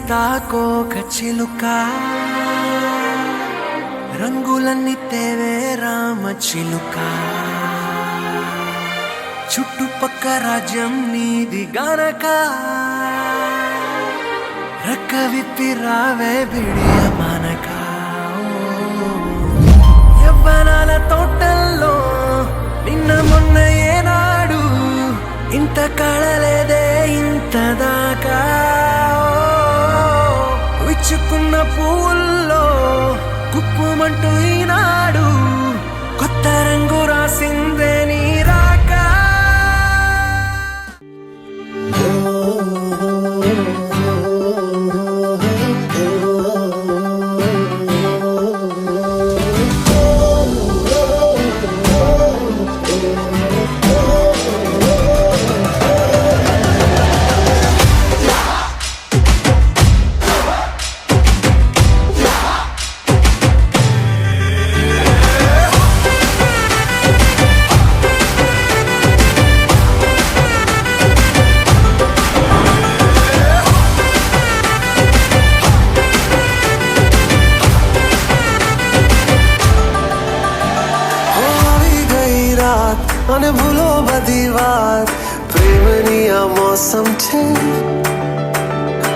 సీతాకోక చిలుక రంగులన్నీ తేవే రామ చిలుక చుట్టుపక్క రాజ్యం నీది గనక రక్క విప్పి రావే బిడియ మనక యవ్వనాల తోటల్లో నిన్న మొన్న ఏనాడు ఇంత కళలేదే ఇంత దాకా విచ్చుకున్న పూల్లో కుప్పుమంటూ ఈనాడు కొత్త రంగు రాసిందే నీ రాక અને ભૂલો બધી વાત પ્રેમની આ મૌસમ છે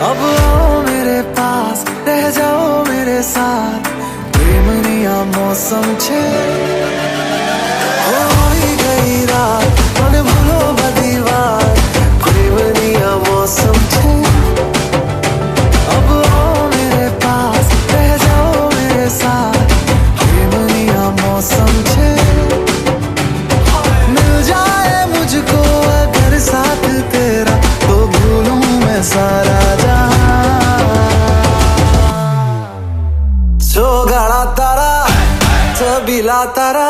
अब आओ मेरे पास रह जाओ मेरे साथ प्रेमनी आ मौसम छे होई गई रात અને ભૂલો બધી વાત प्रेमनी आ मौसम छे अब आओ मेरे पास रह जाओ मेरे साथ प्रेमनी आ मौसम छे मुझको अगर साथ तेरा तो भूलूं मैं सारा जहां तारा छबीला तारा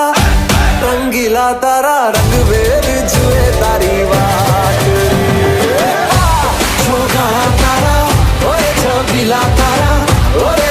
रंगीला तारा रंग बेर जुए तारी बात छोगाड़ा तारा ओए छबीला तारा ओए